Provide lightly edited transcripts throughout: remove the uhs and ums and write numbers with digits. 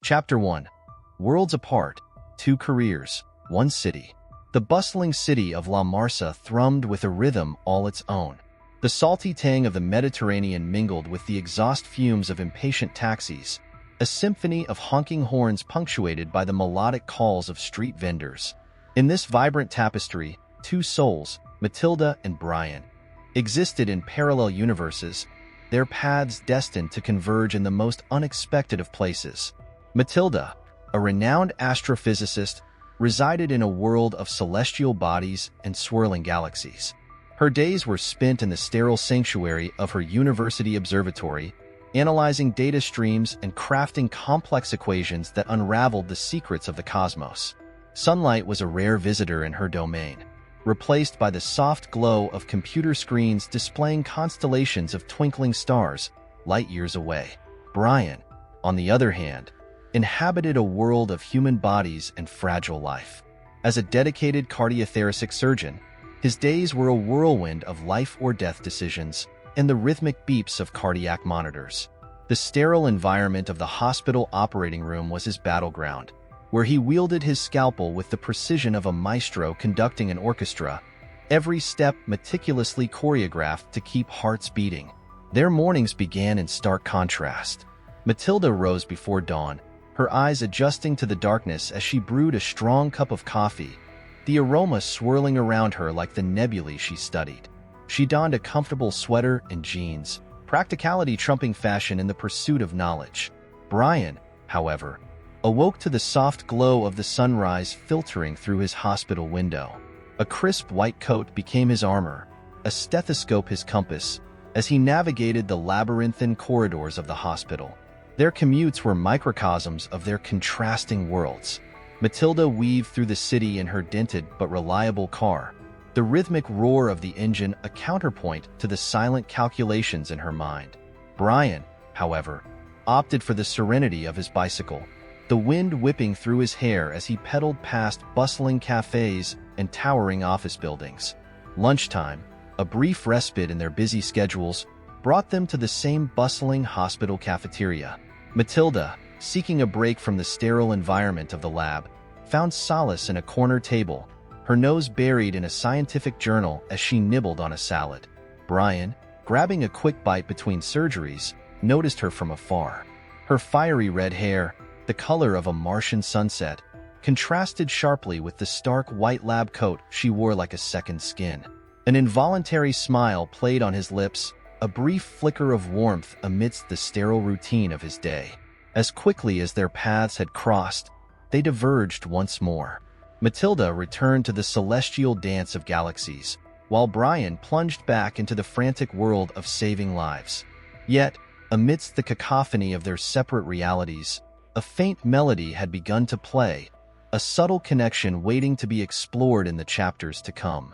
Chapter 1. Worlds Apart, Two Careers, One City. The bustling city of La Marsa thrummed with a rhythm all its own. The salty tang of the Mediterranean mingled with the exhaust fumes of impatient taxis, a symphony of honking horns punctuated by the melodic calls of street vendors. In this vibrant tapestry, two souls, Matilda and Brian, existed in parallel universes, their paths destined to converge in the most unexpected of places. Matilda, a renowned astrophysicist, resided in a world of celestial bodies and swirling galaxies. Her days were spent in the sterile sanctuary of her university observatory, analyzing data streams and crafting complex equations that unraveled the secrets of the cosmos. Sunlight was a rare visitor in her domain, replaced by the soft glow of computer screens displaying constellations of twinkling stars light years away. Brian, on the other hand, inhabited a world of human bodies and fragile life. As a dedicated cardiothoracic surgeon, his days were a whirlwind of life-or-death decisions and the rhythmic beeps of cardiac monitors. The sterile environment of the hospital operating room was his battleground, where he wielded his scalpel with the precision of a maestro conducting an orchestra, every step meticulously choreographed to keep hearts beating. Their mornings began in stark contrast. Matilda rose before dawn, her eyes adjusting to the darkness as she brewed a strong cup of coffee, the aroma swirling around her like the nebulae she studied. She donned a comfortable sweater and jeans, practicality trumping fashion in the pursuit of knowledge. Brian, however, awoke to the soft glow of the sunrise filtering through his hospital window. A crisp white coat became his armor, a stethoscope his compass, as he navigated the labyrinthine corridors of the hospital. Their commutes were microcosms of their contrasting worlds. Matilda weaved through the city in her dented but reliable car, the rhythmic roar of the engine a counterpoint to the silent calculations in her mind. Brian, however, opted for the serenity of his bicycle, the wind whipping through his hair as he pedaled past bustling cafes and towering office buildings. Lunchtime, a brief respite in their busy schedules, brought them to the same bustling hospital cafeteria. Matilda, seeking a break from the sterile environment of the lab, found solace in a corner table, her nose buried in a scientific journal as she nibbled on a salad. Brian, grabbing a quick bite between surgeries, noticed her from afar. Her fiery red hair, the color of a Martian sunset, contrasted sharply with the stark white lab coat she wore like a second skin. An involuntary smile played on his lips, a brief flicker of warmth amidst the sterile routine of his day. As quickly as their paths had crossed, they diverged once more. Matilda returned to the celestial dance of galaxies, while Brian plunged back into the frantic world of saving lives. Yet, amidst the cacophony of their separate realities, a faint melody had begun to play, a subtle connection waiting to be explored in the chapters to come.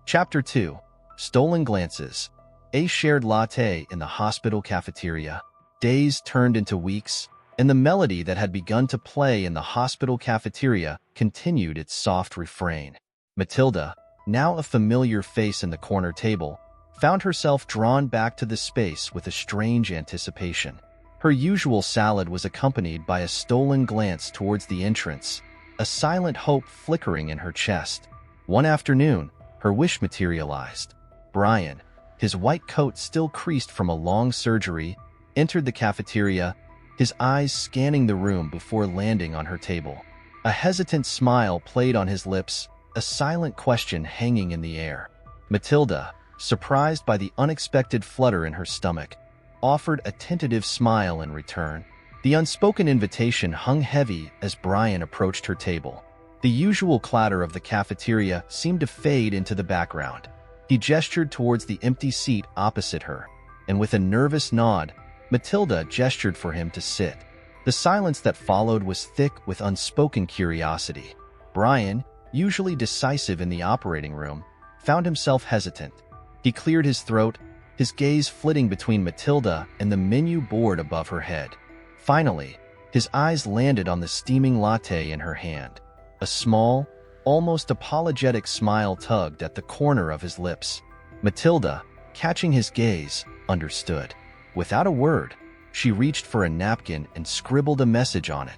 Chapter 2. Stolen Glances. A shared latte in the hospital cafeteria. Days turned into weeks, and the melody that had begun to play in the hospital cafeteria continued its soft refrain. Matilda, now a familiar face in the corner table, found herself drawn back to the space with a strange anticipation. Her usual salad was accompanied by a stolen glance towards the entrance, a silent hope flickering in her chest. One afternoon, her wish materialized. Brian, his white coat still creased from a long surgery, entered the cafeteria, his eyes scanning the room before landing on her table. A hesitant smile played on his lips, a silent question hanging in the air. Matilda, surprised by the unexpected flutter in her stomach, offered a tentative smile in return. The unspoken invitation hung heavy as Brian approached her table. The usual clatter of the cafeteria seemed to fade into the background. He gestured towards the empty seat opposite her, and with a nervous nod, Matilda gestured for him to sit. The silence that followed was thick with unspoken curiosity. Brian, usually decisive in the operating room, found himself hesitant. He cleared his throat, his gaze flitting between Matilda and the menu board above her head. Finally, his eyes landed on the steaming latte in her hand. A small, almost apologetic smile tugged at the corner of his lips. Matilda, catching his gaze, understood. Without a word, she reached for a napkin and scribbled a message on it.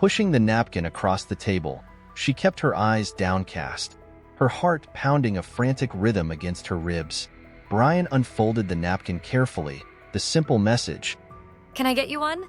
Pushing the napkin across the table, she kept her eyes downcast, her heart pounding a frantic rhythm against her ribs. Brian unfolded the napkin carefully, the simple message, "Can I get you one?"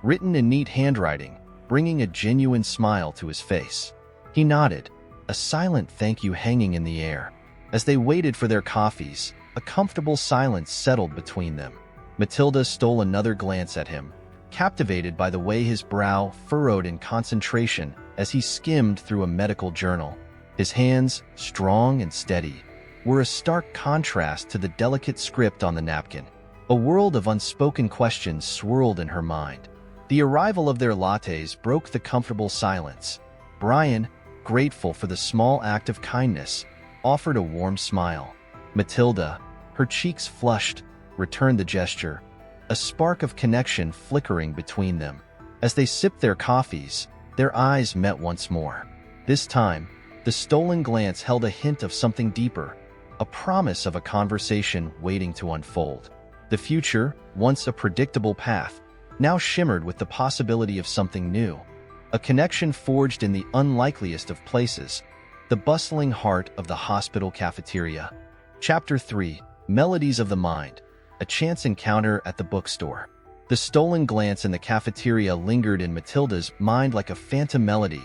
written in neat handwriting, bringing a genuine smile to his face. He nodded, a silent thank you hanging in the air. As they waited for their coffees, a comfortable silence settled between them. Matilda stole another glance at him, captivated by the way his brow furrowed in concentration as he skimmed through a medical journal. His hands, strong and steady, were a stark contrast to the delicate script on the napkin. A world of unspoken questions swirled in her mind. The arrival of their lattes broke the comfortable silence. Brian, grateful for the small act of kindness, offered a warm smile. Matilda, her cheeks flushed, returned the gesture, a spark of connection flickering between them. As they sipped their coffees, their eyes met once more. This time, the stolen glance held a hint of something deeper, a promise of a conversation waiting to unfold. The future, once a predictable path, now shimmered with the possibility of something new. A connection forged in the unlikeliest of places, the bustling heart of the hospital cafeteria. Chapter 3: Melodies of the Mind. A chance encounter at the bookstore. The stolen glance in the cafeteria lingered in Matilda's mind like a phantom melody,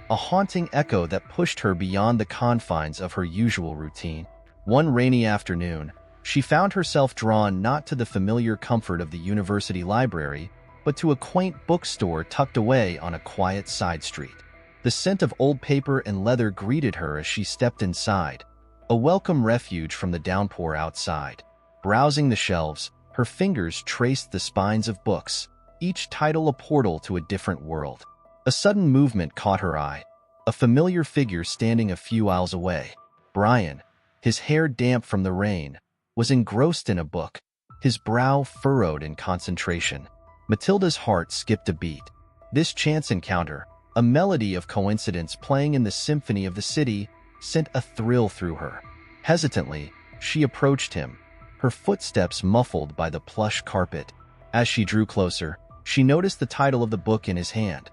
a haunting echo that pushed her beyond the confines of her usual routine. One rainy afternoon, she found herself drawn not to the familiar comfort of the university library, but to a quaint bookstore tucked away on a quiet side street. The scent of old paper and leather greeted her as she stepped inside, a welcome refuge from the downpour outside. Browsing the shelves, her fingers traced the spines of books, each title a portal to a different world. A sudden movement caught her eye, a familiar figure standing a few aisles away. Brian, his hair damp from the rain, was engrossed in a book, his brow furrowed in concentration. Matilda's heart skipped a beat. This chance encounter, a melody of coincidence playing in the symphony of the city, sent a thrill through her. Hesitantly, she approached him, her footsteps muffled by the plush carpet. As she drew closer, she noticed the title of the book in his hand,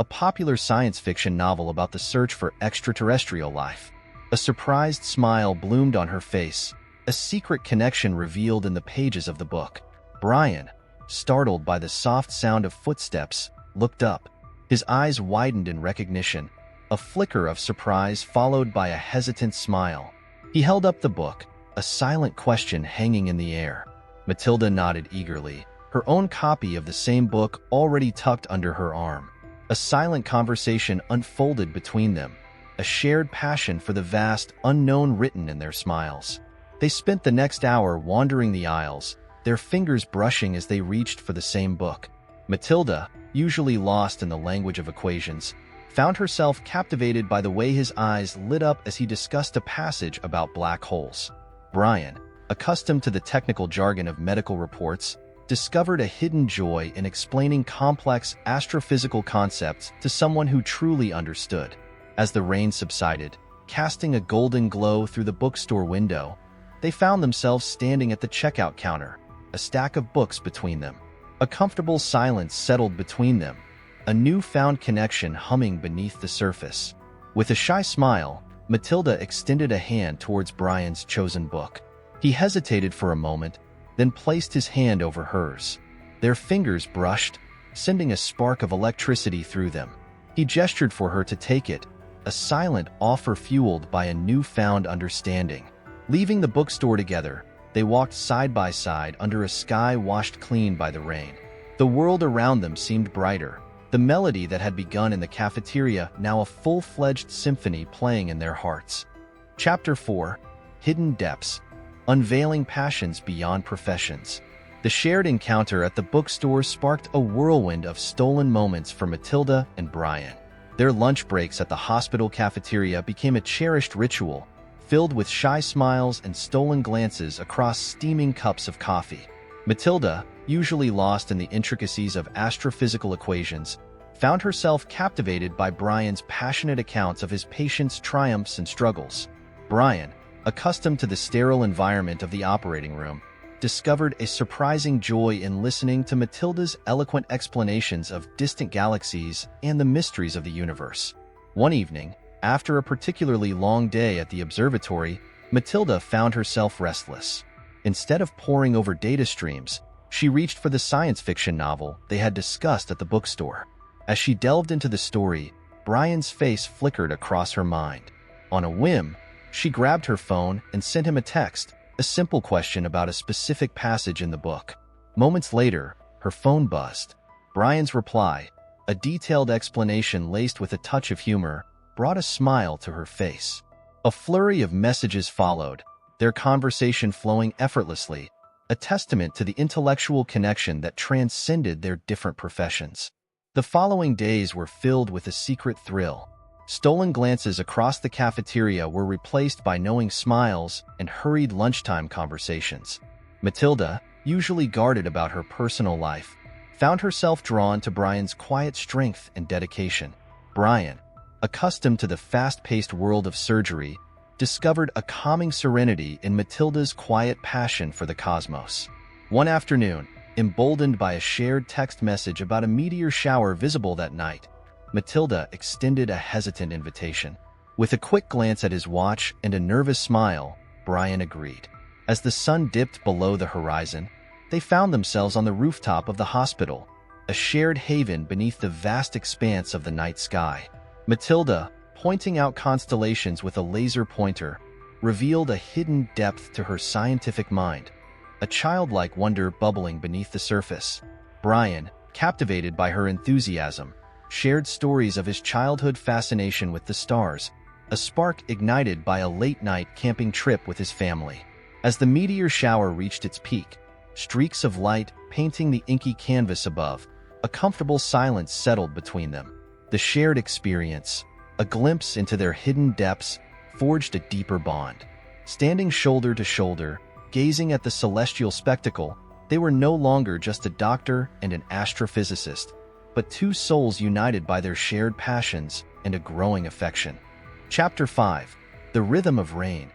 a popular science fiction novel about the search for extraterrestrial life. A surprised smile bloomed on her face, a secret connection revealed in the pages of the book. Brian, startled by the soft sound of footsteps, looked up. His eyes widened in recognition, a flicker of surprise followed by a hesitant smile. He held up the book, a silent question hanging in the air. Matilda nodded eagerly, her own copy of the same book already tucked under her arm. A silent conversation unfolded between them, a shared passion for the vast unknown written in their smiles. They spent the next hour wandering the aisles, their fingers brushing as they reached for the same book. Matilda, usually lost in the language of equations, found herself captivated by the way his eyes lit up as he discussed a passage about black holes. Brian, accustomed to the technical jargon of medical reports, discovered a hidden joy in explaining complex astrophysical concepts to someone who truly understood. As the rain subsided, casting a golden glow through the bookstore window, they found themselves standing at the checkout counter, a stack of books between them. A comfortable silence settled between them, a newfound connection humming beneath the surface. With a shy smile, Matilda extended a hand towards Brian's chosen book. He hesitated for a moment, then placed his hand over hers. Their fingers brushed, sending a spark of electricity through them. He gestured for her to take it, a silent offer fueled by a newfound understanding. Leaving the bookstore together, they walked side by side under a sky washed clean by the rain. The world around them seemed brighter, the melody that had begun in the cafeteria now a full-fledged symphony playing in their hearts. Chapter 4: Hidden Depths. Unveiling passions beyond professions. The shared encounter at the bookstore sparked a whirlwind of stolen moments for Matilda and Brian. Their lunch breaks at the hospital cafeteria became a cherished ritual, filled with shy smiles and stolen glances across steaming cups of coffee. Matilda, usually lost in the intricacies of astrophysical equations, found herself captivated by Brian's passionate accounts of his patients' triumphs and struggles. Brian, accustomed to the sterile environment of the operating room, discovered a surprising joy in listening to Matilda's eloquent explanations of distant galaxies and the mysteries of the universe. One evening, after a particularly long day at the observatory, Matilda found herself restless. Instead of poring over data streams, she reached for the science fiction novel they had discussed at the bookstore. As she delved into the story, Brian's face flickered across her mind. On a whim, she grabbed her phone and sent him a text, a simple question about a specific passage in the book. Moments later, her phone buzzed. Brian's reply, a detailed explanation laced with a touch of humor, brought a smile to her face. A flurry of messages followed, their conversation flowing effortlessly, a testament to the intellectual connection that transcended their different professions. The following days were filled with a secret thrill. Stolen glances across the cafeteria were replaced by knowing smiles and hurried lunchtime conversations. Matilda, usually guarded about her personal life, found herself drawn to Brian's quiet strength and dedication. Brian, accustomed to the fast-paced world of surgery, discovered a calming serenity in Matilda's quiet passion for the cosmos. One afternoon, emboldened by a shared text message about a meteor shower visible that night, Matilda extended a hesitant invitation. With a quick glance at his watch and a nervous smile, Brian agreed. As the sun dipped below the horizon, they found themselves on the rooftop of the hospital, a shared haven beneath the vast expanse of the night sky. Matilda, pointing out constellations with a laser pointer, revealed a hidden depth to her scientific mind, a childlike wonder bubbling beneath the surface. Brian, captivated by her enthusiasm, shared stories of his childhood fascination with the stars, a spark ignited by a late-night camping trip with his family. As the meteor shower reached its peak, streaks of light painting the inky canvas above, a comfortable silence settled between them. The shared experience, a glimpse into their hidden depths, forged a deeper bond. Standing shoulder to shoulder, gazing at the celestial spectacle, they were no longer just a doctor and an astrophysicist, but two souls united by their shared passions and a growing affection. Chapter 5. The Rhythm of Rain.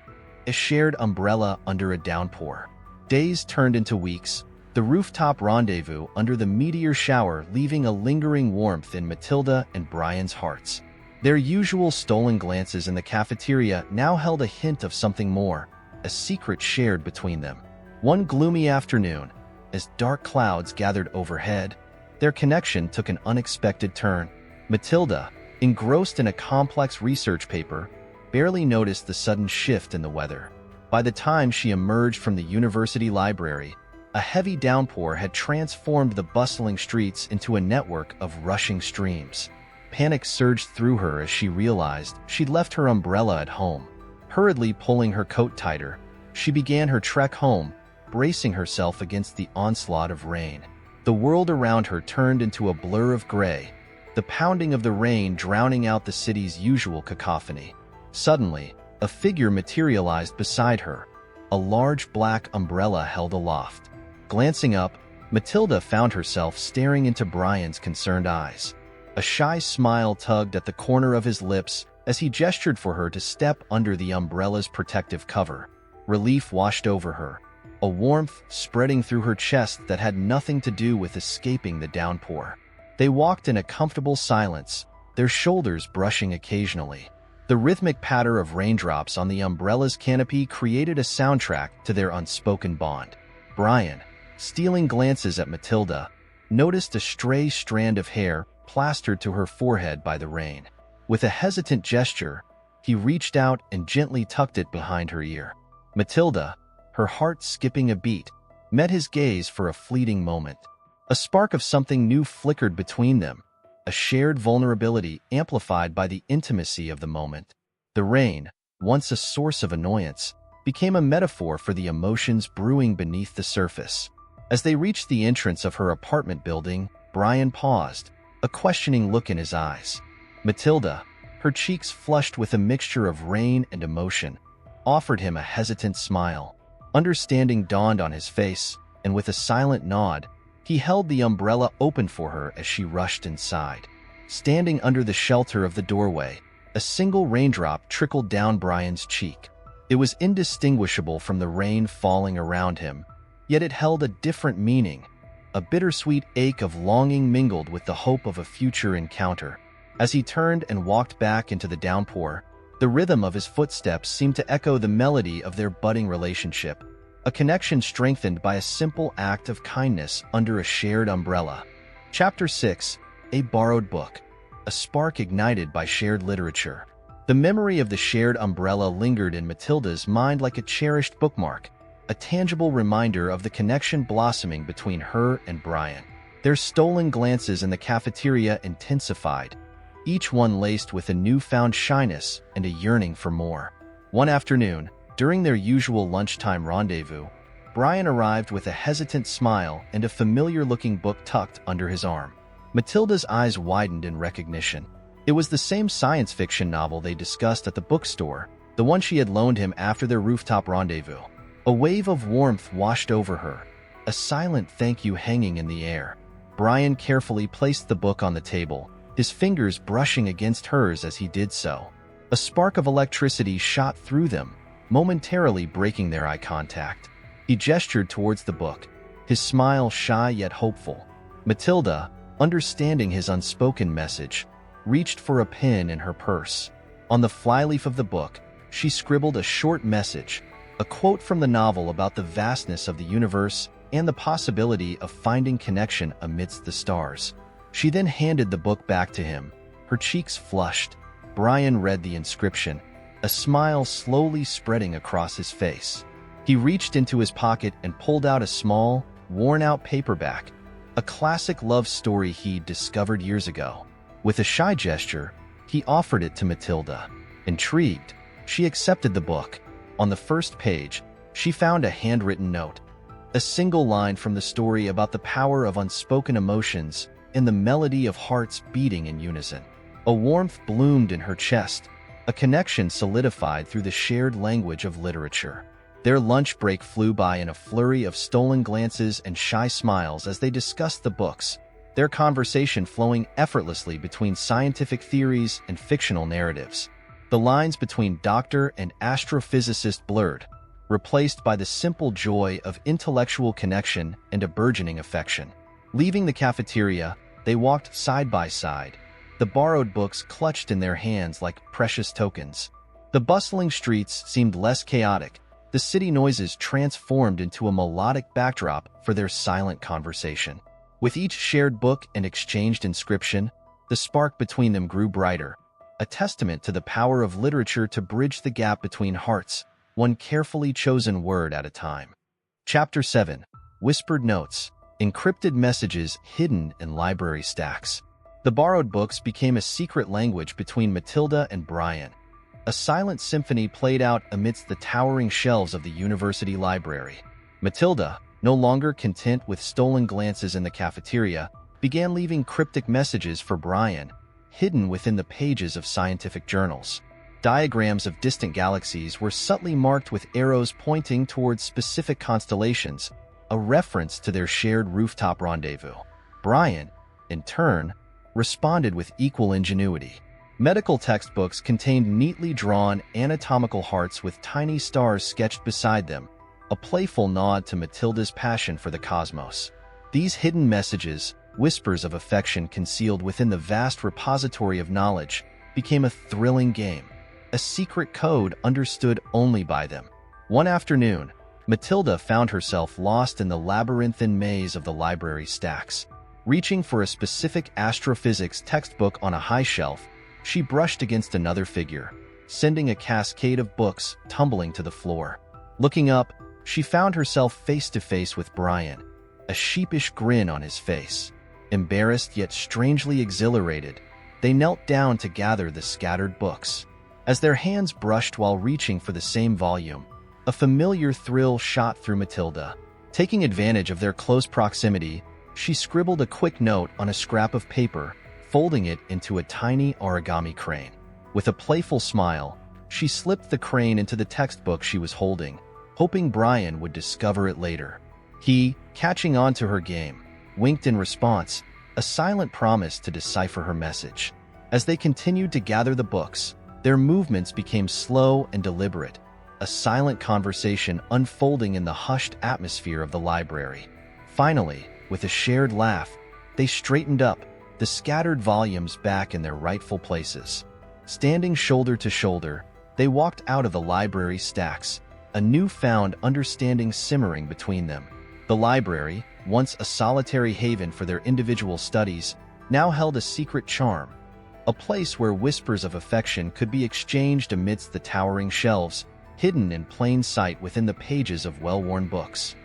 A shared umbrella under a downpour. Days turned into weeks, the rooftop rendezvous under the meteor shower leaving a lingering warmth in Matilda and Brian's hearts. Their usual stolen glances in the cafeteria now held a hint of something more, a secret shared between them. One gloomy afternoon, as dark clouds gathered overhead, their connection took an unexpected turn. Matilda, engrossed in a complex research paper, barely noticed the sudden shift in the weather. By the time she emerged from the university library, a heavy downpour had transformed the bustling streets into a network of rushing streams. Panic surged through her as she realized she'd left her umbrella at home. Hurriedly pulling her coat tighter, she began her trek home, bracing herself against the onslaught of rain. The world around her turned into a blur of gray, the pounding of the rain drowning out the city's usual cacophony. Suddenly, a figure materialized beside her, a large black umbrella held aloft. Glancing up, Matilda found herself staring into Brian's concerned eyes. A shy smile tugged at the corner of his lips as he gestured for her to step under the umbrella's protective cover. Relief washed over her, a warmth spreading through her chest that had nothing to do with escaping the downpour. They walked in a comfortable silence, their shoulders brushing occasionally. The rhythmic patter of raindrops on the umbrella's canopy created a soundtrack to their unspoken bond. Brian, stealing glances at Matilda, noticed a stray strand of hair plastered to her forehead by the rain. With a hesitant gesture, he reached out and gently tucked it behind her ear. Matilda, her heart skipping a beat, met his gaze for a fleeting moment. A spark of something new flickered between them, a shared vulnerability amplified by the intimacy of the moment. The rain, once a source of annoyance, became a metaphor for the emotions brewing beneath the surface. As they reached the entrance of her apartment building, Brian paused, a questioning look in his eyes. Matilda, her cheeks flushed with a mixture of rain and emotion, offered him a hesitant smile. Understanding dawned on his face, and with a silent nod, he held the umbrella open for her as she rushed inside. Standing under the shelter of the doorway, a single raindrop trickled down Brian's cheek. It was indistinguishable from the rain falling around him, Yet it held a different meaning, a bittersweet ache of longing mingled with the hope of a future encounter. As he turned and walked back into the downpour, the rhythm of his footsteps seemed to echo the melody of their budding relationship, a connection strengthened by a simple act of kindness under a shared umbrella. Chapter 6. A Borrowed Book. A spark ignited by shared literature. The memory of the shared umbrella lingered in Matilda's mind like a cherished bookmark, a tangible reminder of the connection blossoming between her and Brian. Their stolen glances in the cafeteria intensified, each one laced with a newfound shyness and a yearning for more. One afternoon, during their usual lunchtime rendezvous, Brian arrived with a hesitant smile and a familiar-looking book tucked under his arm. Matilda's eyes widened in recognition. It was the same science fiction novel they discussed at the bookstore, the one she had loaned him after their rooftop rendezvous. A wave of warmth washed over her, a silent thank you hanging in the air. Brian carefully placed the book on the table, his fingers brushing against hers as he did so. A spark of electricity shot through them, momentarily breaking their eye contact. He gestured towards the book, his smile shy yet hopeful. Matilda, understanding his unspoken message, reached for a pen in her purse. On the flyleaf of the book, she scribbled a short message, a quote from the novel about the vastness of the universe and the possibility of finding connection amidst the stars. She then handed the book back to him, her cheeks flushed. Brian read the inscription, a smile slowly spreading across his face. He reached into his pocket and pulled out a small, worn-out paperback, a classic love story he'd discovered years ago. With a shy gesture, he offered it to Matilda. Intrigued, she accepted the book. On the first page, she found a handwritten note, a single line from the story about the power of unspoken emotions and the melody of hearts beating in unison. A warmth bloomed in her chest, a connection solidified through the shared language of literature. Their lunch break flew by in a flurry of stolen glances and shy smiles as they discussed the books, their conversation flowing effortlessly between scientific theories and fictional narratives. The lines between doctor and astrophysicist blurred, replaced by the simple joy of intellectual connection and a burgeoning affection. Leaving the cafeteria, they walked side by side, the borrowed books clutched in their hands like precious tokens. The bustling streets seemed less chaotic, the city noises transformed into a melodic backdrop for their silent conversation. With each shared book and exchanged inscription, the spark between them grew brighter, a testament to the power of literature to bridge the gap between hearts, one carefully chosen word at a time. Chapter 7. Whispered Notes. Encrypted messages hidden in library stacks. The borrowed books became a secret language between Matilda and Brian. A silent symphony played out amidst the towering shelves of the university library. Matilda, no longer content with stolen glances in the cafeteria, began leaving cryptic messages for Brian, hidden within the pages of scientific journals. Diagrams of distant galaxies were subtly marked with arrows pointing towards specific constellations, a reference to their shared rooftop rendezvous. Brian, in turn, responded with equal ingenuity. Medical textbooks contained neatly drawn anatomical hearts with tiny stars sketched beside them, a playful nod to Matilda's passion for the cosmos. These hidden messages, whispers of affection concealed within the vast repository of knowledge, became a thrilling game, a secret code understood only by them. One afternoon, Matilda found herself lost in the labyrinthine maze of the library stacks. Reaching for a specific astrophysics textbook on a high shelf, she brushed against another figure, sending a cascade of books tumbling to the floor. Looking up, she found herself face to face with Brian, a sheepish grin on his face. Embarrassed yet strangely exhilarated, they knelt down to gather the scattered books. As their hands brushed while reaching for the same volume, a familiar thrill shot through Matilda. Taking advantage of their close proximity, she scribbled a quick note on a scrap of paper, folding it into a tiny origami crane. With a playful smile, she slipped the crane into the textbook she was holding, hoping Brian would discover it later. He, catching on to her game, winked in response, a silent promise to decipher her message. As they continued to gather the books, their movements became slow and deliberate, a silent conversation unfolding in the hushed atmosphere of the library. Finally, with a shared laugh, they straightened up, the scattered volumes back in their rightful places. Standing shoulder to shoulder, they walked out of the library stacks, a newfound understanding simmering between them. The library, once a solitary haven for their individual studies, now held a secret charm, a place where whispers of affection could be exchanged amidst the towering shelves, hidden in plain sight within the pages of well-worn books.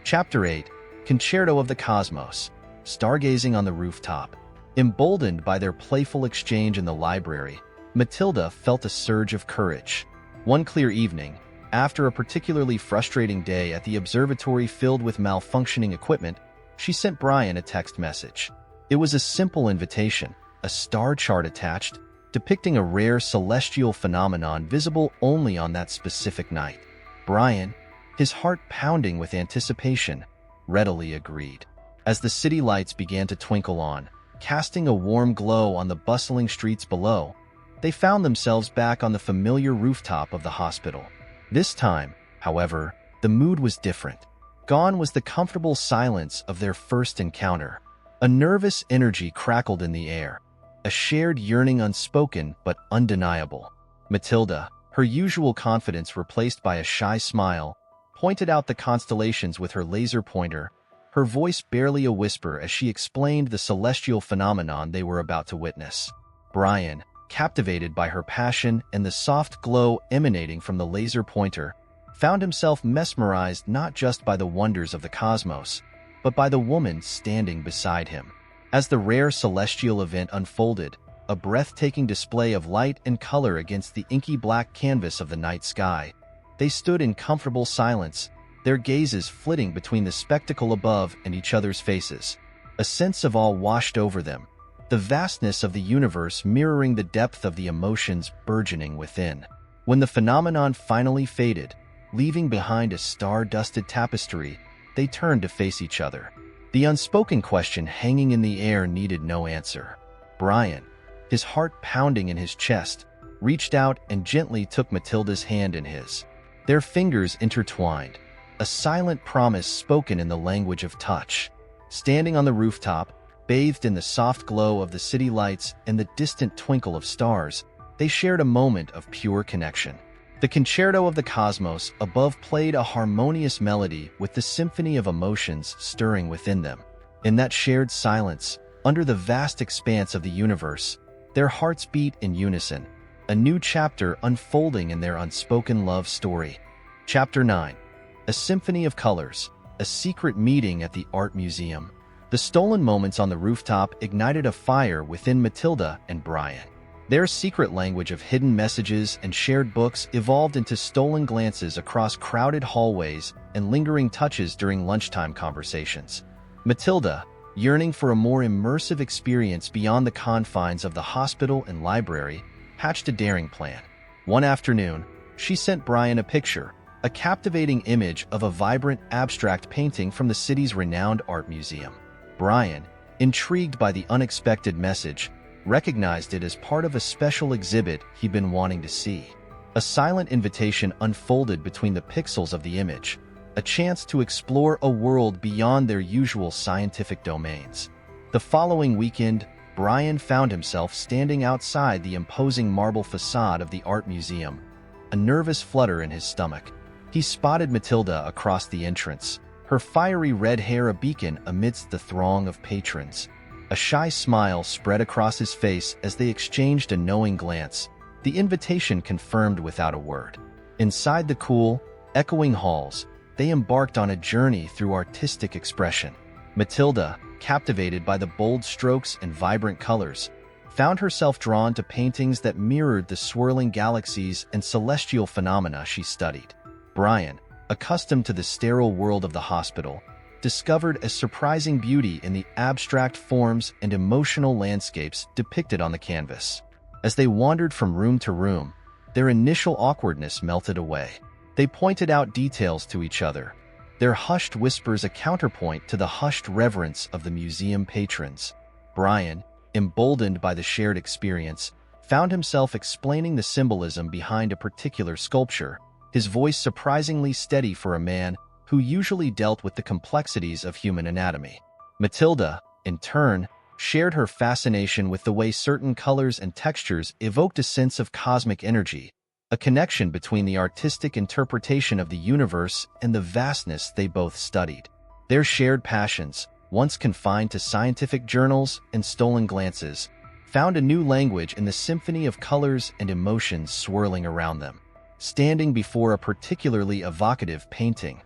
Chapter 8, Concerto of the Cosmos, Stargazing on the Rooftop. Emboldened by their playful exchange in the library, Matilda felt a surge of courage. One clear evening, after a particularly frustrating day at the observatory filled with malfunctioning equipment, she sent Brian a text message. It was a simple invitation, a star chart attached, depicting a rare celestial phenomenon visible only on that specific night. Brian, his heart pounding with anticipation, readily agreed. As the city lights began to twinkle on, casting a warm glow on the bustling streets below, they found themselves back on the familiar rooftop of the hospital. This time, however, the mood was different. Gone was the comfortable silence of their first encounter. A nervous energy crackled in the air, a shared yearning unspoken but undeniable. Matilda, her usual confidence replaced by a shy smile, pointed out the constellations with her laser pointer, her voice barely a whisper as she explained the celestial phenomenon they were about to witness. Brian, captivated by her passion and the soft glow emanating from the laser pointer, found himself mesmerized not just by the wonders of the cosmos, but by the woman standing beside him. As the rare celestial event unfolded, a breathtaking display of light and color against the inky black canvas of the night sky, they stood in comfortable silence, their gazes flitting between the spectacle above and each other's faces. A sense of awe washed over them, the vastness of the universe mirroring the depth of the emotions burgeoning within. When the phenomenon finally faded, leaving behind a star-dusted tapestry, they turned to face each other. The unspoken question hanging in the air needed no answer. Brian, his heart pounding in his chest, reached out and gently took Matilda's hand in his. Their fingers intertwined, a silent promise spoken in the language of touch. Standing on the rooftop, bathed in the soft glow of the city lights and the distant twinkle of stars, they shared a moment of pure connection. The Concerto of the Cosmos above played a harmonious melody with the symphony of emotions stirring within them. In that shared silence, under the vast expanse of the universe, their hearts beat in unison, a new chapter unfolding in their unspoken love story. Chapter 9. A Symphony of Colors, a secret meeting at the art museum. The stolen moments on the rooftop ignited a fire within Matilda and Brian. Their secret language of hidden messages and shared books evolved into stolen glances across crowded hallways and lingering touches during lunchtime conversations. Matilda, yearning for a more immersive experience beyond the confines of the hospital and library, hatched a daring plan. One afternoon, she sent Brian a picture, a captivating image of a vibrant abstract painting from the city's renowned art museum. Brian, intrigued by the unexpected message, recognized it as part of a special exhibit he'd been wanting to see. A silent invitation unfolded between the pixels of the image, a chance to explore a world beyond their usual scientific domains. The following weekend, Brian found himself standing outside the imposing marble facade of the art museum, a nervous flutter in his stomach. He spotted Matilda across the entrance, her fiery red hair a beacon amidst the throng of patrons. A shy smile spread across his face as they exchanged a knowing glance, the invitation confirmed without a word. Inside the cool, echoing halls, they embarked on a journey through artistic expression. Matilda, captivated by the bold strokes and vibrant colors, found herself drawn to paintings that mirrored the swirling galaxies and celestial phenomena she studied. Brian, accustomed to the sterile world of the hospital, discovered a surprising beauty in the abstract forms and emotional landscapes depicted on the canvas. As they wandered from room to room, their initial awkwardness melted away. They pointed out details to each other, their hushed whispers a counterpoint to the hushed reverence of the museum patrons. Brian, emboldened by the shared experience, found himself explaining the symbolism behind a particular sculpture, his voice surprisingly steady for a man who usually dealt with the complexities of human anatomy. Matilda, in turn, shared her fascination with the way certain colors and textures evoked a sense of cosmic energy, a connection between the artistic interpretation of the universe and the vastness they both studied. Their shared passions, once confined to scientific journals and stolen glances, found a new language in the symphony of colors and emotions swirling around them. Standing before a particularly evocative painting,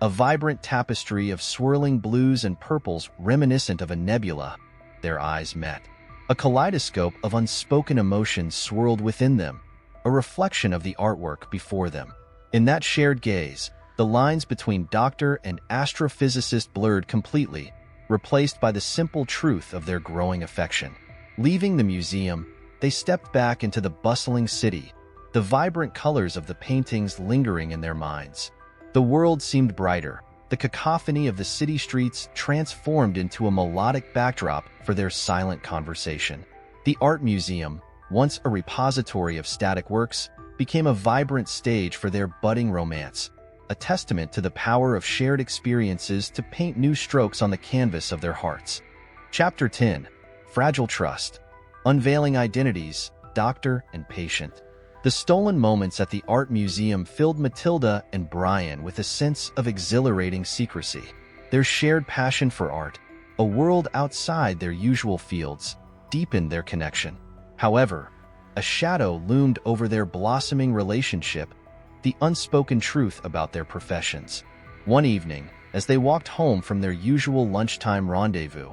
a vibrant tapestry of swirling blues and purples reminiscent of a nebula, their eyes met. A kaleidoscope of unspoken emotions swirled within them, a reflection of the artwork before them. In that shared gaze, the lines between doctor and astrophysicist blurred completely, replaced by the simple truth of their growing affection. Leaving the museum, they stepped back into the bustling city, the vibrant colors of the paintings lingering in their minds. The world seemed brighter, the cacophony of the city streets transformed into a melodic backdrop for their silent conversation. The art museum, once a repository of static works, became a vibrant stage for their budding romance, a testament to the power of shared experiences to paint new strokes on the canvas of their hearts. Chapter 10. Fragile Trust. Unveiling Identities, Doctor and Patient. The stolen moments at the art museum filled Matilda and Brian with a sense of exhilarating secrecy. Their shared passion for art, a world outside their usual fields, deepened their connection. However, a shadow loomed over their blossoming relationship, the unspoken truth about their professions. One evening, as they walked home from their usual lunchtime rendezvous,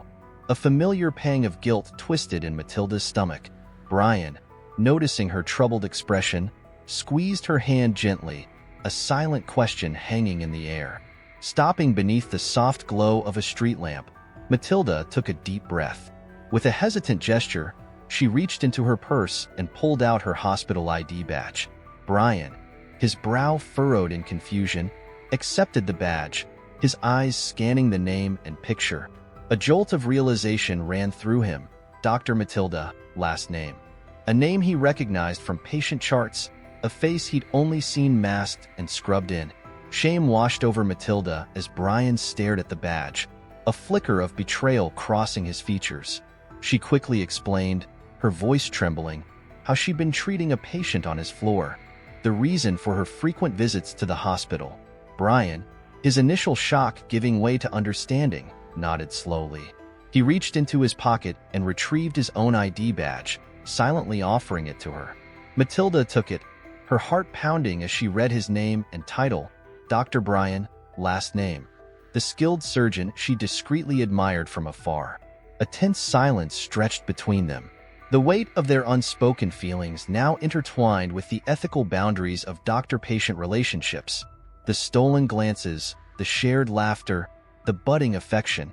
a familiar pang of guilt twisted in Matilda's stomach. Brian, noticing her troubled expression, squeezed her hand gently, a silent question hanging in the air. Stopping beneath the soft glow of a street lamp, Matilda took a deep breath. With a hesitant gesture, she reached into her purse and pulled out her hospital ID badge. Brian, his brow furrowed in confusion, accepted the badge, his eyes scanning the name and picture. A jolt of realization ran through him. Dr. Matilda, last name. A name he recognized from patient charts, a face he'd only seen masked and scrubbed in. Shame washed over Matilda as Brian stared at the badge, a flicker of betrayal crossing his features. She quickly explained, her voice trembling, how she'd been treating a patient on his floor, the reason for her frequent visits to the hospital. Brian, his initial shock giving way to understanding, nodded slowly. He reached into his pocket and retrieved his own ID badge, silently offering it to her. Matilda took it, her heart pounding as she read his name and title, Dr. Brian, last name. The skilled surgeon she discreetly admired from afar. A tense silence stretched between them. The weight of their unspoken feelings now intertwined with the ethical boundaries of doctor-patient relationships. The stolen glances, the shared laughter, the budding affection.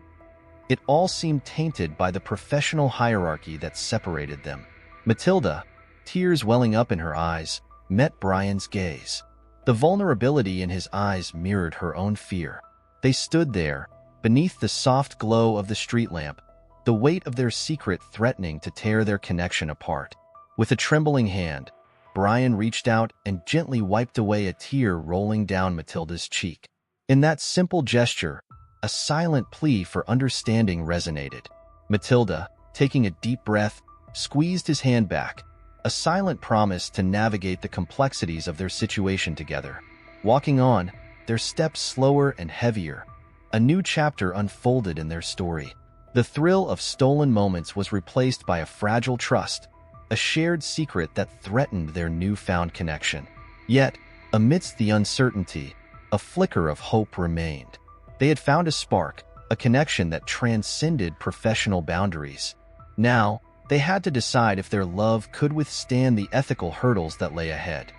It all seemed tainted by the professional hierarchy that separated them. Matilda, tears welling up in her eyes, met Brian's gaze. The vulnerability in his eyes mirrored her own fear. They stood there, beneath the soft glow of the street lamp, the weight of their secret threatening to tear their connection apart. With a trembling hand, Brian reached out and gently wiped away a tear rolling down Matilda's cheek. In that simple gesture, a silent plea for understanding resonated. Matilda, taking a deep breath, squeezed his hand back, a silent promise to navigate the complexities of their situation together. Walking on, their steps slower and heavier, a new chapter unfolded in their story. The thrill of stolen moments was replaced by a fragile trust, a shared secret that threatened their newfound connection. Yet, amidst the uncertainty, a flicker of hope remained. They had found a spark, a connection that transcended professional boundaries. Now, they had to decide if their love could withstand the ethical hurdles that lay ahead.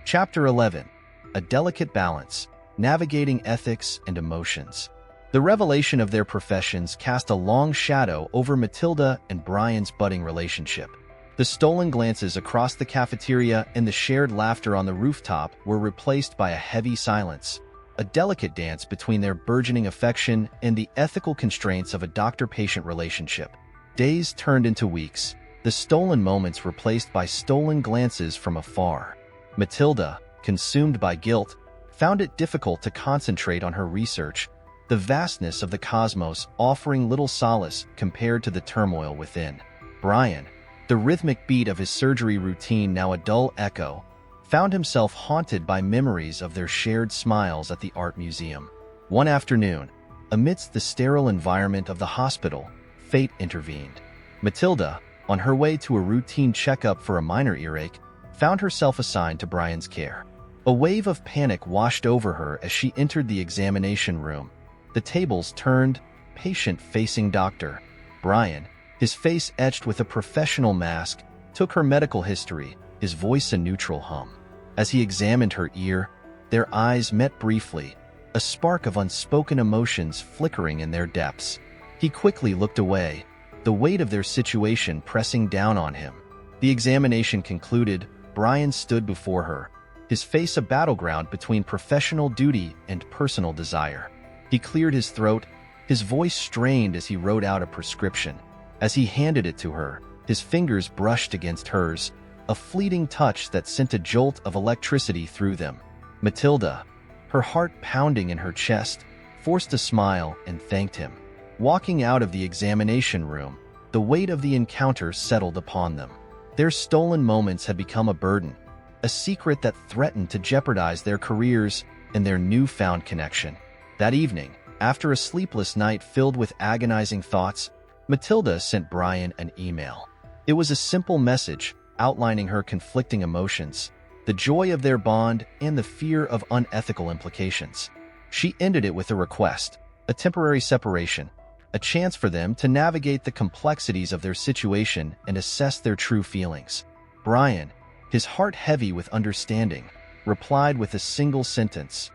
Chapter 11. A Delicate Balance, Navigating Ethics and Emotions. The revelation of their professions cast a long shadow over Matilda and Brian's budding relationship. The stolen glances across the cafeteria and the shared laughter on the rooftop were replaced by a heavy silence, a delicate dance between their burgeoning affection and the ethical constraints of a doctor-patient relationship. Days turned into weeks, the stolen moments replaced by stolen glances from afar. Matilda, consumed by guilt, found it difficult to concentrate on her research, the vastness of the cosmos offering little solace compared to the turmoil within. Brian, the rhythmic beat of his surgery routine now a dull echo, found himself haunted by memories of their shared smiles at the art museum. One afternoon, amidst the sterile environment of the hospital, fate intervened. Matilda, on her way to a routine checkup for a minor earache, found herself assigned to Brian's care. A wave of panic washed over her as she entered the examination room. The tables turned, patient facing doctor. Brian, his face etched with a professional mask, took her medical history, his voice a neutral hum. As he examined her ear, their eyes met briefly, a spark of unspoken emotions flickering in their depths. He quickly looked away, the weight of their situation pressing down on him. The examination concluded, Brian stood before her, his face a battleground between professional duty and personal desire. He cleared his throat, his voice strained as he wrote out a prescription. As he handed it to her, his fingers brushed against hers, a fleeting touch that sent a jolt of electricity through them. Matilda, her heart pounding in her chest, forced a smile and thanked him. Walking out of the examination room, the weight of the encounter settled upon them. Their stolen moments had become a burden, a secret that threatened to jeopardize their careers and their newfound connection. That evening, after a sleepless night filled with agonizing thoughts, Matilda sent Brian an email. It was a simple message outlining her conflicting emotions, the joy of their bond and the fear of unethical implications. She ended it with a request, a temporary separation, a chance for them to navigate the complexities of their situation and assess their true feelings. Brian, his heart heavy with understanding, replied with a single sentence,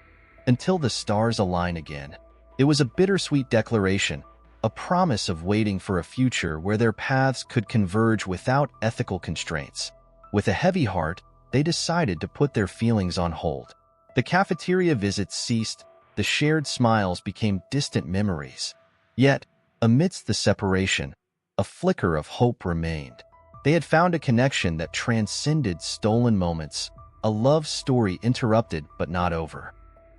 "Until the stars align again." It was a bittersweet declaration, a promise of waiting for a future where their paths could converge without ethical constraints. With a heavy heart, they decided to put their feelings on hold. The cafeteria visits ceased, the shared smiles became distant memories. Yet, amidst the separation, a flicker of hope remained. They had found a connection that transcended stolen moments, a love story interrupted but not over.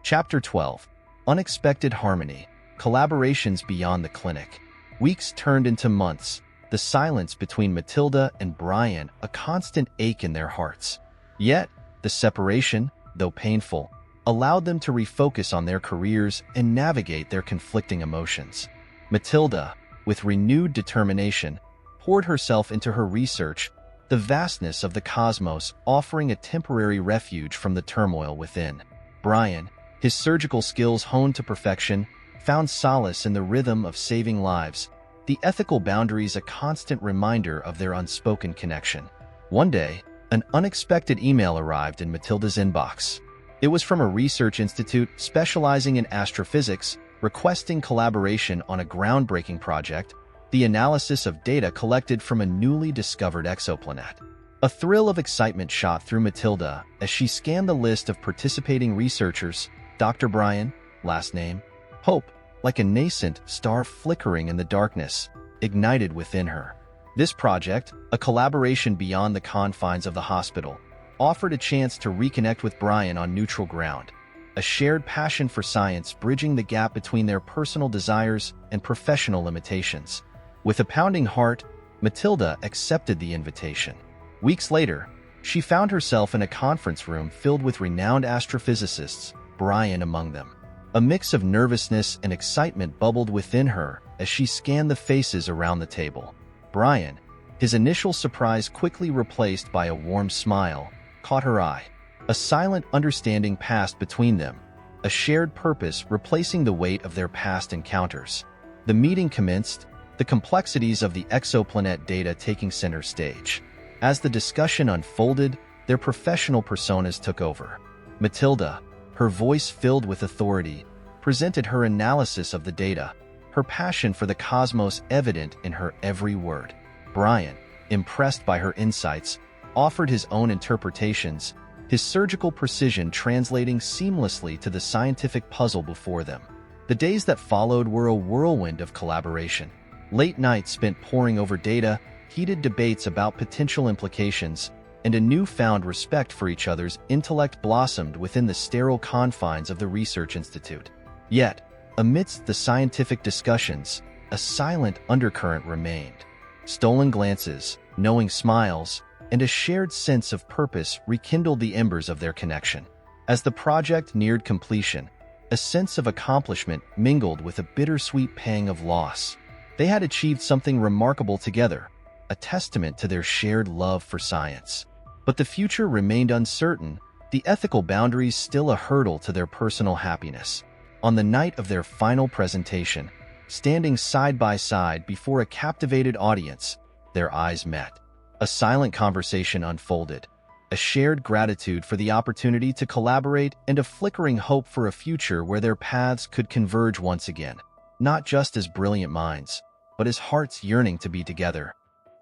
Chapter 12. Unexpected Harmony. Collaborations beyond the clinic. Weeks turned into months, the silence between Matilda and Brian a constant ache in their hearts. Yet, the separation, though painful, allowed them to refocus on their careers and navigate their conflicting emotions. Matilda, with renewed determination, poured herself into her research, the vastness of the cosmos offering a temporary refuge from the turmoil within. Brian, his surgical skills honed to perfection, found solace in the rhythm of saving lives, the ethical boundaries a constant reminder of their unspoken connection. One day, an unexpected email arrived in Matilda's inbox. It was from a research institute specializing in astrophysics, requesting collaboration on a groundbreaking project, the analysis of data collected from a newly discovered exoplanet. A thrill of excitement shot through Matilda as she scanned the list of participating researchers. Dr. Brian, last name, hope, like a nascent star flickering in the darkness, ignited within her. This project, a collaboration beyond the confines of the hospital, offered a chance to reconnect with Brian on neutral ground, a shared passion for science bridging the gap between their personal desires and professional limitations. With a pounding heart, Matilda accepted the invitation. Weeks later, she found herself in a conference room filled with renowned astrophysicists, Brian among them. A mix of nervousness and excitement bubbled within her as she scanned the faces around the table. Brian, his initial surprise quickly replaced by a warm smile, caught her eye. A silent understanding passed between them, a shared purpose replacing the weight of their past encounters. The meeting commenced, the complexities of the exoplanet data taking center stage. As the discussion unfolded, their professional personas took over. Matilda, her voice filled with authority, presented her analysis of the data, her passion for the cosmos evident in her every word. Brian, impressed by her insights, offered his own interpretations, his surgical precision translating seamlessly to the scientific puzzle before them. The days that followed were a whirlwind of collaboration. Late nights spent poring over data, heated debates about potential implications, and a newfound respect for each other's intellect blossomed within the sterile confines of the research institute. Yet, amidst the scientific discussions, a silent undercurrent remained. Stolen glances, knowing smiles, and a shared sense of purpose rekindled the embers of their connection. As the project neared completion, a sense of accomplishment mingled with a bittersweet pang of loss. They had achieved something remarkable together, a testament to their shared love for science. But the future remained uncertain, the ethical boundaries still a hurdle to their personal happiness. On the night of their final presentation, standing side by side before a captivated audience, their eyes met. A silent conversation unfolded, a shared gratitude for the opportunity to collaborate and a flickering hope for a future where their paths could converge once again, not just as brilliant minds, but as hearts yearning to be together.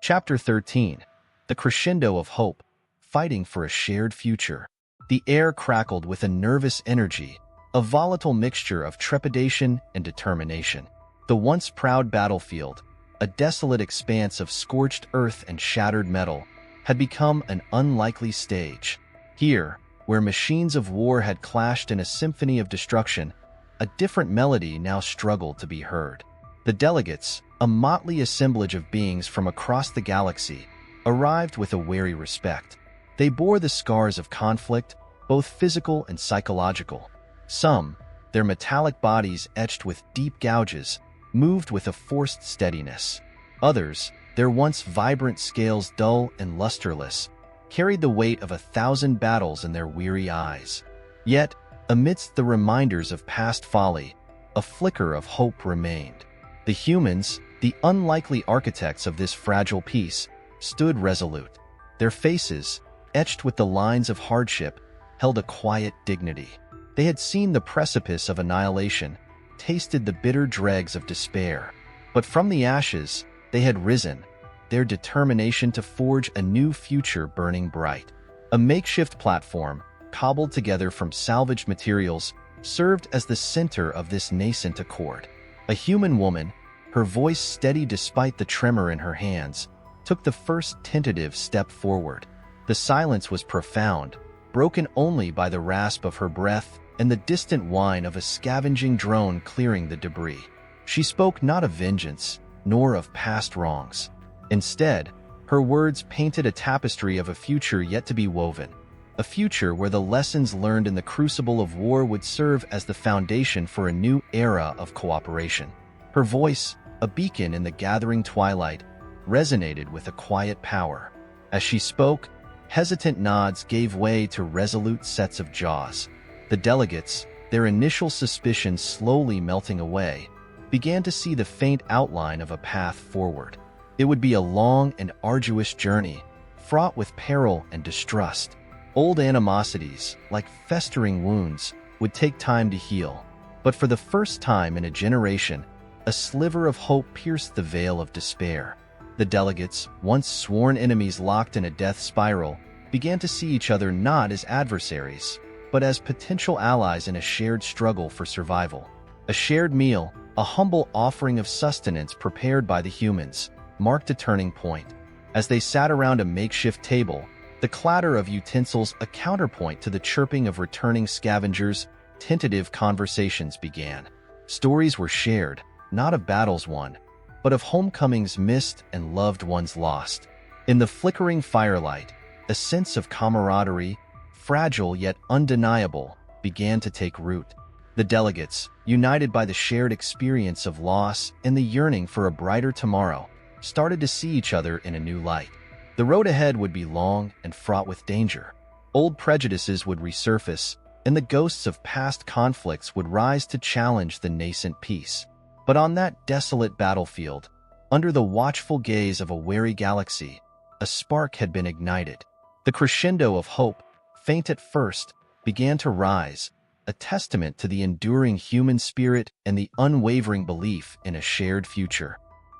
Chapter 13. The Crescendo of Hope, Fighting for a Shared Future. The air crackled with a nervous energy, a volatile mixture of trepidation and determination. The once proud battlefield, a desolate expanse of scorched earth and shattered metal, had become an unlikely stage. Here, where machines of war had clashed in a symphony of destruction, a different melody now struggled to be heard. The delegates, a motley assemblage of beings from across the galaxy, arrived with a wary respect. They bore the scars of conflict, both physical and psychological. Some, their metallic bodies etched with deep gouges, moved with a forced steadiness. Others, their once vibrant scales dull and lusterless, carried the weight of 1,000 battles in their weary eyes. Yet, amidst the reminders of past folly, a flicker of hope remained. The humans, the unlikely architects of this fragile peace, stood resolute. Their faces, etched with the lines of hardship, held a quiet dignity. They had seen the precipice of annihilation, tasted the bitter dregs of despair. But from the ashes, they had risen, their determination to forge a new future burning bright. A makeshift platform, cobbled together from salvaged materials, served as the center of this nascent accord. A human woman, her voice steady despite the tremor in her hands, took the first tentative step forward. The silence was profound, broken only by the rasp of her breath and the distant whine of a scavenging drone clearing the debris. She spoke not of vengeance, nor of past wrongs. Instead, her words painted a tapestry of a future yet to be woven, a future where the lessons learned in the crucible of war would serve as the foundation for a new era of cooperation. Her voice, a beacon in the gathering twilight, resonated with a quiet power. As she spoke, hesitant nods gave way to resolute sets of jaws. The delegates, their initial suspicions slowly melting away, began to see the faint outline of a path forward. It would be a long and arduous journey, fraught with peril and distrust. Old animosities, like festering wounds, would take time to heal. But for the first time in a generation, a sliver of hope pierced the veil of despair. The delegates, once sworn enemies locked in a death spiral, began to see each other not as adversaries, but as potential allies in a shared struggle for survival. A shared meal, a humble offering of sustenance prepared by the humans, marked a turning point. As they sat around a makeshift table, the clatter of utensils a counterpoint to the chirping of returning scavengers, tentative conversations began. Stories were shared, not of battles won, but of homecomings missed and loved ones lost. In the flickering firelight, a sense of camaraderie, fragile yet undeniable, began to take root. The delegates, united by the shared experience of loss and the yearning for a brighter tomorrow, started to see each other in a new light. The road ahead would be long and fraught with danger. Old prejudices would resurface, and the ghosts of past conflicts would rise to challenge the nascent peace. But on that desolate battlefield, under the watchful gaze of a wary galaxy, a spark had been ignited. The crescendo of hope, faint at first, began to rise, a testament to the enduring human spirit and the unwavering belief in a shared future.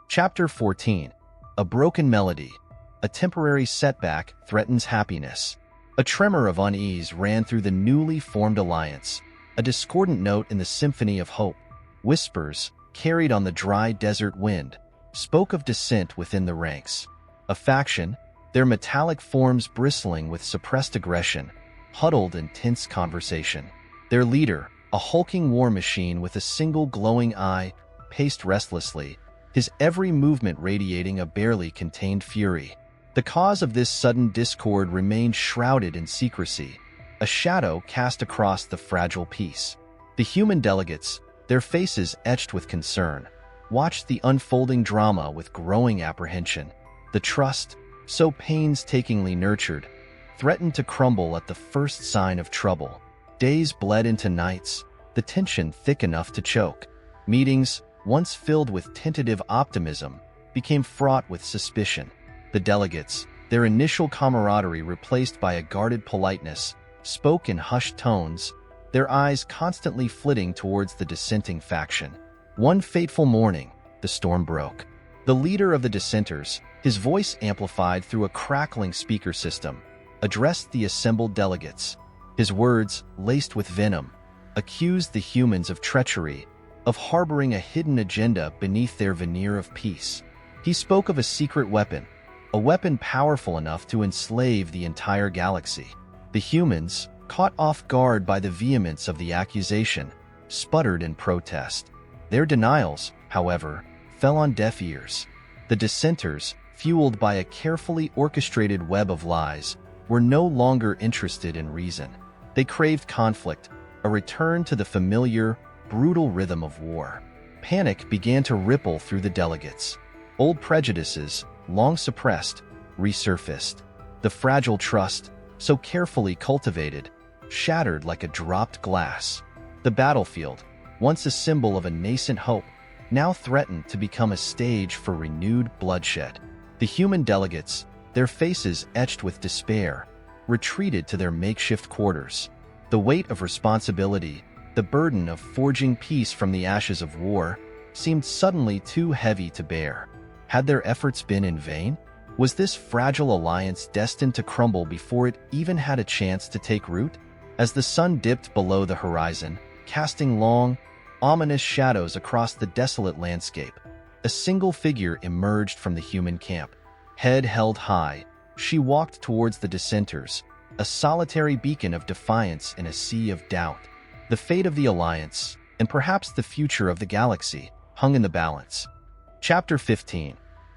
Chapter 14. A broken melody. A temporary setback threatens happiness. A tremor of unease ran through the newly formed alliance, a discordant note in the symphony of hope. Whispers, carried on the dry desert wind, spoke of dissent within the ranks. A faction, their metallic forms bristling with suppressed aggression, huddled in tense conversation. Their leader, a hulking war machine with a single glowing eye, paced restlessly, his every movement radiating a barely contained fury. The cause of this sudden discord remained shrouded in secrecy, a shadow cast across the fragile peace. The human delegates, their faces etched with concern, watched the unfolding drama with growing apprehension. The trust, so painstakingly nurtured, threatened to crumble at the first sign of trouble. Days bled into nights, the tension thick enough to choke. Meetings, once filled with tentative optimism, became fraught with suspicion. The delegates, their initial camaraderie replaced by a guarded politeness, spoke in hushed tones, their eyes constantly flitting towards the dissenting faction. One fateful morning, the storm broke. The leader of the dissenters, his voice amplified through a crackling speaker system, addressed the assembled delegates. His words, laced with venom, accused the humans of treachery, of harboring a hidden agenda beneath their veneer of peace. He spoke of a secret weapon, a weapon powerful enough to enslave the entire galaxy. The humans, caught off guard by the vehemence of the accusation, sputtered in protest. Their denials, however, fell on deaf ears. The dissenters, fueled by a carefully orchestrated web of lies, were no longer interested in reason. They craved conflict, a return to the familiar, brutal rhythm of war. Panic began to ripple through the delegates. Old prejudices, long suppressed, resurfaced. The fragile trust, so carefully cultivated, shattered like a dropped glass. The battlefield, once a symbol of a nascent hope, now threatened to become a stage for renewed bloodshed. The human delegates, their faces etched with despair, retreated to their makeshift quarters. The weight of responsibility, the burden of forging peace from the ashes of war, seemed suddenly too heavy to bear. Had their efforts been in vain? Was this fragile alliance destined to crumble before it even had a chance to take root? As the sun dipped below the horizon, casting long, ominous shadows across the desolate landscape, a single figure emerged from the human camp. Head held high, she walked towards the dissenters, a solitary beacon of defiance in a sea of doubt. The fate of the Alliance, and perhaps the future of the galaxy, hung in the balance. Chapter 15.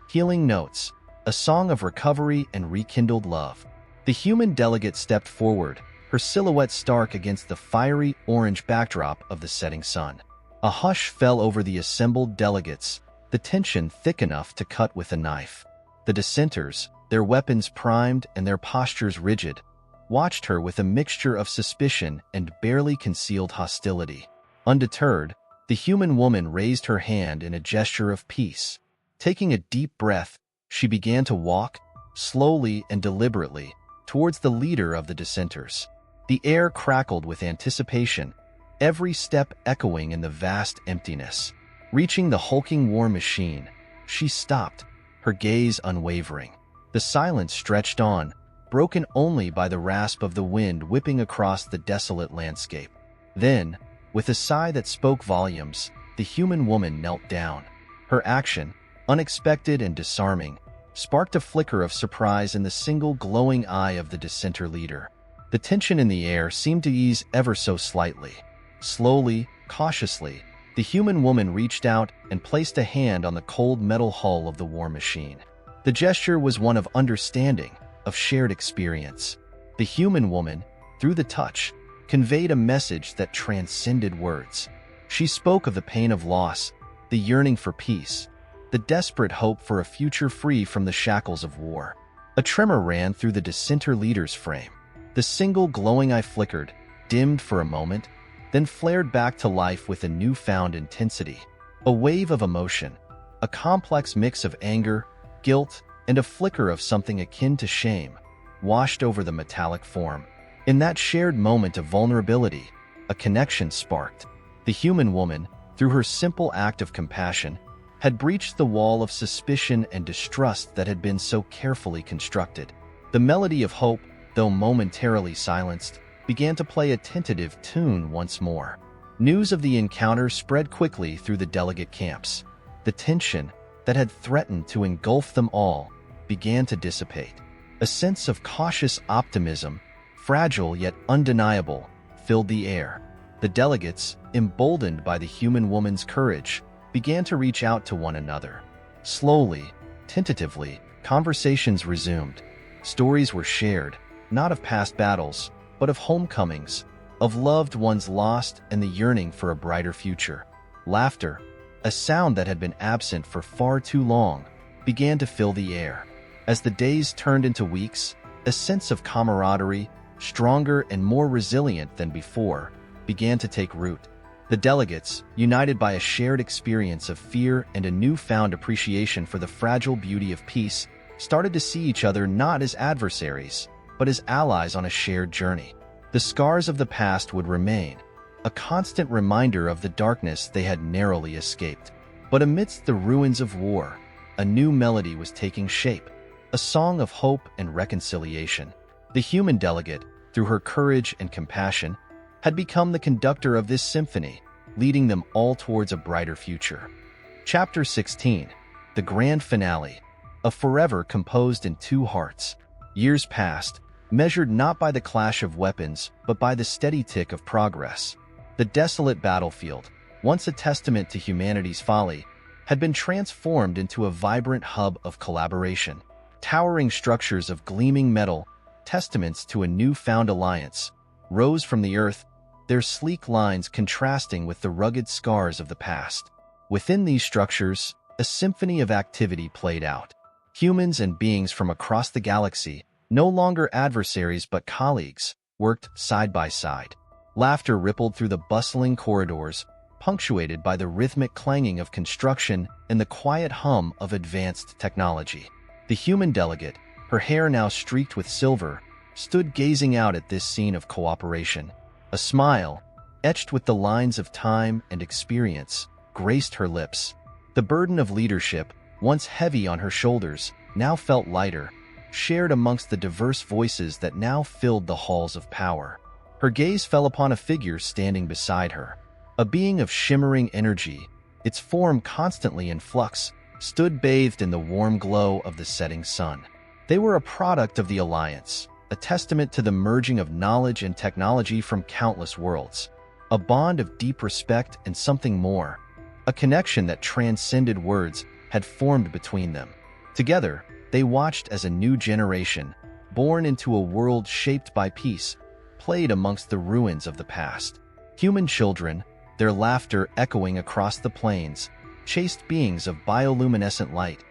Healing Notes, a song of recovery and rekindled love. The human delegate stepped forward, her silhouette stark against the fiery orange backdrop of the setting sun. A hush fell over the assembled delegates, the tension thick enough to cut with a knife. The dissenters, their weapons primed and their postures rigid, watched her with a mixture of suspicion and barely concealed hostility. Undeterred, the human woman raised her hand in a gesture of peace. Taking a deep breath, she began to walk, slowly and deliberately, towards the leader of the dissenters. The air crackled with anticipation, every step echoing in the vast emptiness. Reaching the hulking war machine, she stopped, her gaze unwavering. The silence stretched on, broken only by the rasp of the wind whipping across the desolate landscape. Then, with a sigh that spoke volumes, the human woman knelt down. Her action, unexpected and disarming, sparked a flicker of surprise in the single glowing eye of the dissenter leader. The tension in the air seemed to ease ever so slightly. Slowly, cautiously, the human woman reached out and placed a hand on the cold metal hull of the war machine. The gesture was one of understanding, of shared experience. The human woman, through the touch, conveyed a message that transcended words. She spoke of the pain of loss, the yearning for peace, the desperate hope for a future free from the shackles of war. A tremor ran through the dissenter leader's frame. The single glowing eye flickered, dimmed for a moment, then flared back to life with a newfound intensity. A wave of emotion, a complex mix of anger, guilt, and a flicker of something akin to shame, washed over the metallic form. In that shared moment of vulnerability, a connection sparked. The human woman, through her simple act of compassion, had breached the wall of suspicion and distrust that had been so carefully constructed. The melody of hope, though momentarily silenced, began to play a tentative tune once more. News of the encounter spread quickly through the delegate camps. The tension that had threatened to engulf them all began to dissipate. A sense of cautious optimism, fragile yet undeniable, filled the air. The delegates, emboldened by the human woman's courage, began to reach out to one another. Slowly, tentatively, conversations resumed. Stories were shared, not of past battles, but of homecomings, of loved ones lost and the yearning for a brighter future. Laughter, a sound that had been absent for far too long, began to fill the air. As the days turned into weeks, a sense of camaraderie, stronger and more resilient than before, began to take root. The delegates, united by a shared experience of fear and a newfound appreciation for the fragile beauty of peace, started to see each other not as adversaries, but as allies on a shared journey. The scars of the past would remain, a constant reminder of the darkness they had narrowly escaped. But amidst the ruins of war, a new melody was taking shape, a song of hope and reconciliation. The human delegate, through her courage and compassion, had become the conductor of this symphony, leading them all towards a brighter future. Chapter 16, the grand finale, a forever composed in two hearts. Years passed, measured not by the clash of weapons, but by the steady tick of progress. The desolate battlefield, once a testament to humanity's folly, had been transformed into a vibrant hub of collaboration. Towering structures of gleaming metal, testaments to a newfound alliance, rose from the earth, their sleek lines contrasting with the rugged scars of the past. Within these structures, a symphony of activity played out. Humans and beings from across the galaxy, no longer adversaries but colleagues, worked side by side. Laughter rippled through the bustling corridors, punctuated by the rhythmic clanging of construction and the quiet hum of advanced technology. The human delegate, her hair now streaked with silver, stood gazing out at this scene of cooperation. A smile, etched with the lines of time and experience, graced her lips. The burden of leadership, once heavy on her shoulders, now felt lighter, shared amongst the diverse voices that now filled the halls of power. Her gaze fell upon a figure standing beside her. A being of shimmering energy, its form constantly in flux, stood bathed in the warm glow of the setting sun. They were a product of the Alliance, a testament to the merging of knowledge and technology from countless worlds. A bond of deep respect and something more. A connection that transcended words had formed between them. Together, they watched as a new generation, born into a world shaped by peace, played amongst the ruins of the past. Human children, their laughter echoing across the plains, chased beings of bioluminescent light,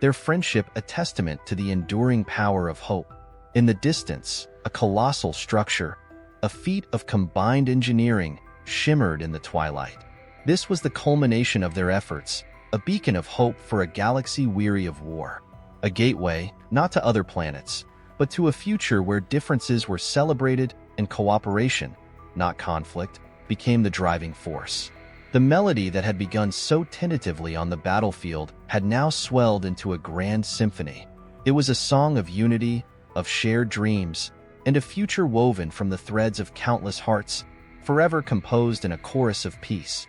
their friendship a testament to the enduring power of hope. In the distance, a colossal structure, a feat of combined engineering, shimmered in the twilight. This was the culmination of their efforts, a beacon of hope for a galaxy weary of war. A gateway, not to other planets, but to a future where differences were celebrated and cooperation, not conflict, became the driving force. The melody that had begun so tentatively on the battlefield had now swelled into a grand symphony. It was a song of unity, of shared dreams, and a future woven from the threads of countless hearts, forever composed in a chorus of peace.